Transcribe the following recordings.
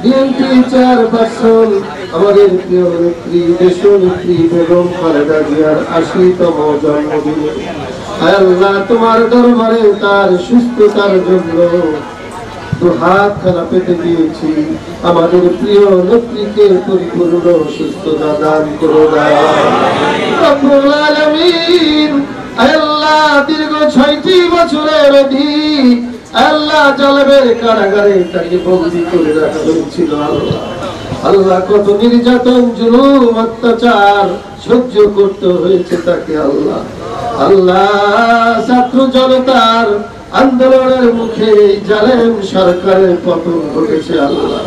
BNP chairperson আমাদের প্রিয় নেত্রী দেশনেত্রী বেগম খালেদা জিয়ার ৮০তম জন্মদিনে আল্লাহ তোমার দরবারে তার সুস্থতার জন্য দুহাত খানা পেতে দিয়েছি। আমাদের প্রিয় নেত্রীকে পরিপূর্ণ সুস্থতা দান করো রব্বুল আলামিন। আল্লাহ দীর্ঘ ৬টি বছরের অধিক আল্লাহ জালেমের কারাগারে তাকে বন্দী করে রাখা হয়েছিল। আল্লাহ কত নির্যাতন জুলুম অত্যাচার সহ্য করতে হয়েছে তাকে। আল্লাহ ছাত্র জনতার আন্দোলনের মুখে জালেম সরকারের পতন ঘটেছে। আল্লাহ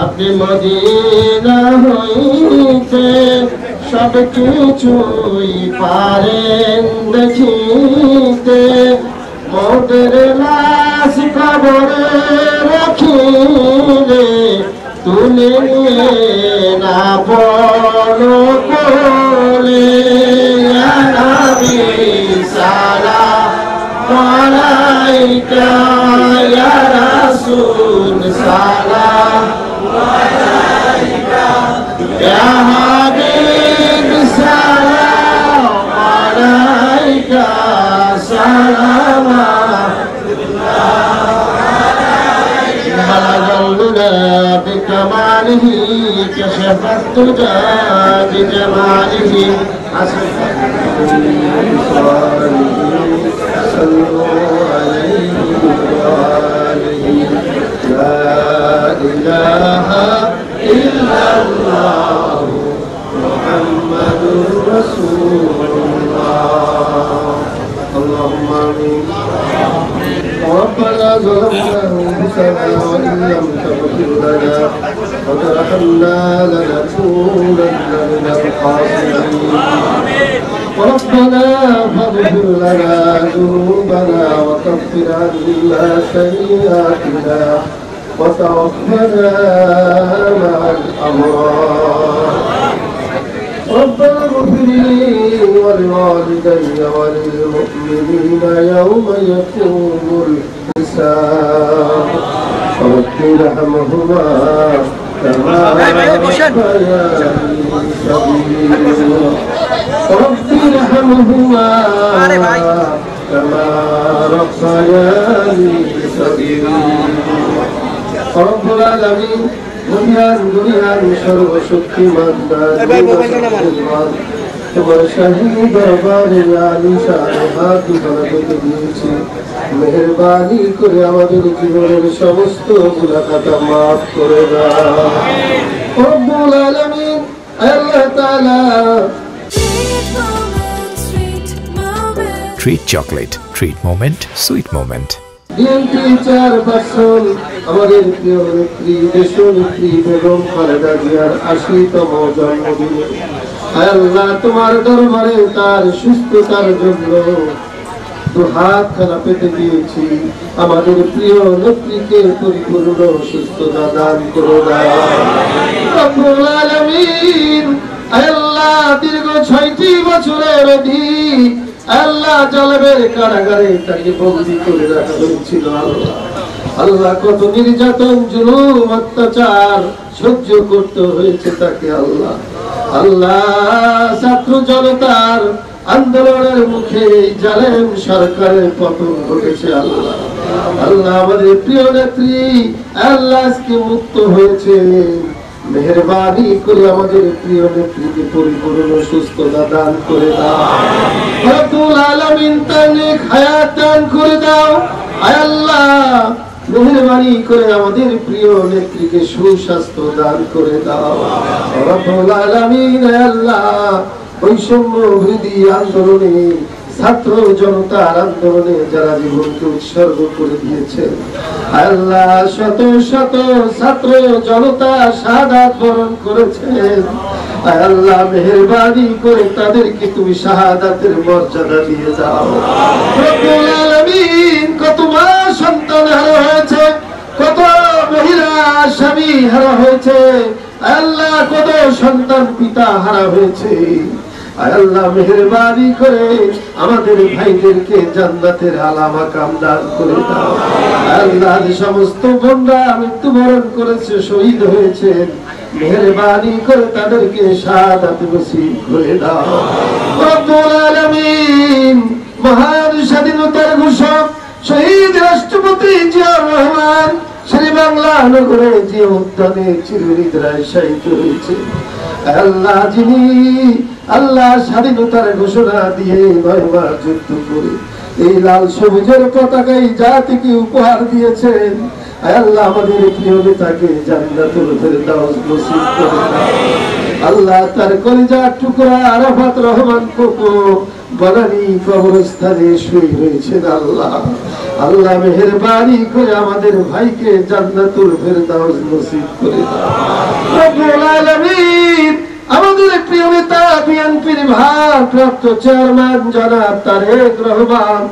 আপনি মদিনা হইতে সব কিছুই পারেন দেখিতে, মোদের লাশ কবরে রাখিলে তুলে নিয়ে না বড় কোলে। নবী সালাম আলাইকা ইয়া রাসূল সালাম আলাইকা ইয়া হাবিব সালাম আলাইকা সালাম بكماله كشف الدجى بجماله صلوا عليه وآله لا إله إلا الله محمد رسول الله اللهم آمين ربنا ظلمنا أنفسنا وإن لم تغفر لنا وترحمنا لنكونن من الخاسرين ربنا فاغفر لنا ذنوبنا وكفر عنا سيئاتنا وتوفنا مع الأبرار ربنا اغفر لي ولوالدي وللمؤمنين يوم يقوم الحساب رب ارحمهما كما ربياني صغيرا رب ارحمهما كما ربياني صغيرا رب العالمين দুনিয়ার সর্বশক্তিমান তোমার শাহী দরবারে আলিশান হাত দুখানা দিয়েছি। মেহেরবানি করে আমাদের জীবনের সমস্ত গুনাহ মাফ করে দাও রব্বুল আলামিন। আল্লাহ তাআলা Treat chocolate, treat moment, sweet moment. BNP chairperson আমাদের প্রিয় নেত্রী দেশনেত্রী বেগম খালেদা জিয়ার ৮০তম জন্মদিনে আল্লাহ তোমার দরবারে তার সুস্থতার জন্য দুহাত খানা পেতে দিয়েছি। আমাদের প্রিয় নেত্রীকে পরিপূর্ণ সুস্থতা দান করো রব্বুল আলামিন। আল্লাহ দীর্ঘ ৬টি বছরের অধিক আল্লাহ জালেমের কারাগারে তাকে বন্দী করে রাখা হয়েছিল। আল্লাহ কত নির্যাতন জুলুম অত্যাচার সহ্য করতে হয়েছে তাকে। আল্লাহ ছাত্র জনতার আন্দোলনের মুখে জালেম সরকারের পতন ঘটেছে। আল্লাহ আমাদের প্রিয় নেত্রী আল্লাহ আজকে মুক্ত হয়েছে। মেহেরবানি করে আমাদের প্রিয় নেত্রীকে পরিপূর্ণ সুস্থতা দান করে দাও রব্বুল আলামিন। তানেক হায়াত দান করে দাও আল্লাহ। মেহেরবানি করে আমাদের প্রিয় নেত্রীকে সুস্বাস্থ্য দান করে দাও রব্বুল আলামিন। আল্লাহ বৈষম্য বিরোধী আন্দোলনে ছাত্র জনতার আন্দোলনে যারা জীবনকে উৎসর্গ করে দিয়েছেন আল্লাহ শত শত ছাত্র জনতা শাহাদাত বরণ করেছেন। আল্লাহ মেহেরবানি করে তাদেরকে তুমি শাহাদাতের মর্যাদা দিয়ে দাও রব্বুল আলামিন। কত মা সন্তান হারা হয়েছে, কত মহিলা স্বামী হারা হয়েছে আল্লাহ, কত সন্তান পিতা হারা হয়েছে আয় আল্লাহ মেহেরবানি করে আমাদের ভাইদেরকে জান্নাতের আলা মাকাম দান করে দাও। আয় আল্লাহ যে সমস্ত বোনরা মৃত্যুবরণ করেছে, শহীদ হয়েছেন, মেহেরবানি করে তাদেরকে শাহাদাত নসিব করে দাও। রব্বুল আলামিন মহান স্বাধীনতার ঘোষক শহীদ রাষ্ট্রপতি জিয়াউর রহমান শ্রী বাংলা নগরে যে উদ্যানে চিরনিদ্রায় শায়িত হয়েছে, আল্লাহ যিনি আল্লাহ স্বাধীনতার ঘোষণা দিয়ে 9 মাস যুদ্ধ করে এই লাল সবুজের পতাকায় জাতিকে উপহার দিয়েছেন, আল্লাহ আমাদের প্রিয় নেতাকে জান্নাতুল ফেরদাউস নসিব করে দাও। আল্লাহ তার কলিজার টুকরা আরাফাত রহমান কোকো বনানী কবরস্থানে শুয়ে রয়েছেন। আল্লাহ মেহেরবানি করে আমাদের ভাইকে জান্নাতুল ফেরদাউস নসিব করে দাও। রব্বুল আলামিন আমাদের প্রিয় নেতা বিএনপির ভারপ্রাপ্ত চেয়ারম্যান জনাব তারেক রহমান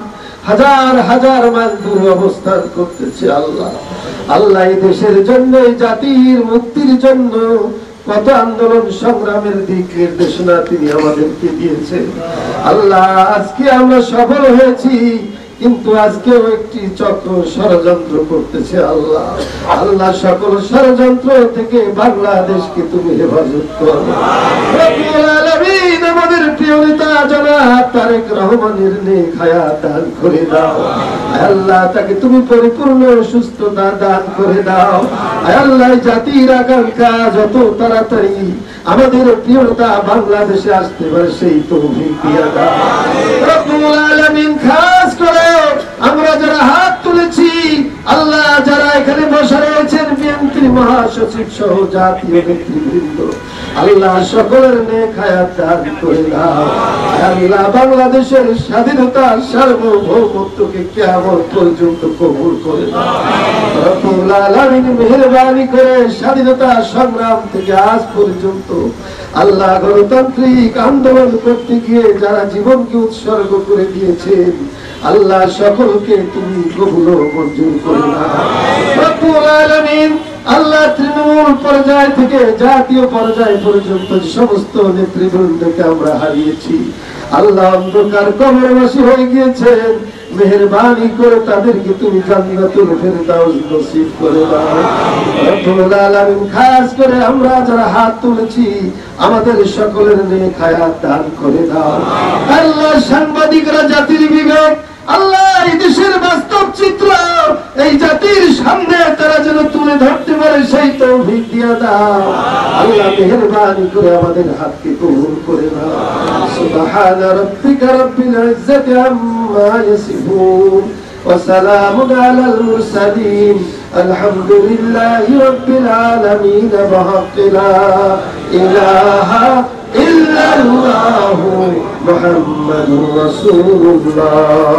হাজার হাজার মাইল দূরে অবস্থান করতেছে। আল্লাহ এই দেশের জন্য, এই জাতির মুক্তির জন্য কত আন্দোলন সংগ্রামের দিক নির্দেশনা তিনি আমাদেরকে দিয়েছেন। আল্লাহ আজকে আমরা সফল হয়েছি, কিন্তু আজকেও একটি চক্র ষড়যন্ত্র করতেছে। আল্লাহ সকল ষড়যন্ত্র থেকে বাংলাদেশকে তুমি হেফাজত করো। রব্বুল আলামিন আমাদের প্রিয় নেতা জনাব তারেক রহমানের নেক হায়াত দান করে দাও। আল্লাহ তাকে তুমি পরিপূর্ণ সুস্থতা দান করে দাও। আল্লাহ জাতির আকাঙ্ক্ষা যত তাড়াতাড়ি আমাদের প্রিয় নেতা বাংলাদেশে আসতে পারে সেই তৌফিক দিয়ে দাও। রব্বুল আলামিন খাস করে আমরা যারা হাত তুলেছি, আল্লাহ যারা এখানে বসে রয়েছেন বিএনপির মহাসচিব সহ জাতীয় নেতৃবৃন্দ, আল্লাহ সকলের নেক হায়াত দান করে দাও। আল্লাহ বাংলাদেশের স্বাধীনতার সার্বভৌমত্বকে কিয়ামত পর্যন্ত কবুল করে দাও। রব্বুল আলামিন মেহেরবানি করে স্বাধীনতা সংগ্রাম থেকে আজ পর্যন্ত আল্লাহ গণতান্ত্রিক আন্দোলন করতে গিয়ে যারা জীবনকে উৎসর্গ করে দিয়েছেন, আল্লাহ সকলকে তুমি কবুল ও মঞ্জুর করে নাও। রব্বুল আলামিন আল্লাহ তৃণমূল পর্যায় থেকে জাতীয় পর্যায় পর্যন্ত সমস্ত নেতৃবৃন্দকে আমরা হারিয়েছি, আল্লাহ অন্ধকার কবরবাসী হয়ে গিয়েছেন, মেহেরবানি করে তাদেরকে তুমি জান্নাতুল ফেরদাউস নসিব করে দাও। রব্বুল আলামিন খাস করে আমরা যারা হাত তুলেছি আমাদের সকলের নেক হায়াত দান করে দাও। আল্লাহ সাংবাদিকরা জাতির বিবেক, আল্লাহ এই দেশের বাস্তব চিত্র এই জাতির সামনে তারা যেন তুলে ধরতে পারে সেই তৌফিক দিয়ে দাও। আল্লাহ মেহেরবানি করে আমাদের হাতকে কবুল করে নাও। সুবহানা রাব্বিকা রাব্বিল ইজ্জাতি আম্মা ইয়াসিফুন ওয়া সালামুন আলাল মুরসালিন আলহামদুলিল্লাহি রাব্বিল আলামিন বিহাক্কি লা ইলাহা ইল্লাল্লাহু মুহাম্মাদুর রাসূলুল্লাহ।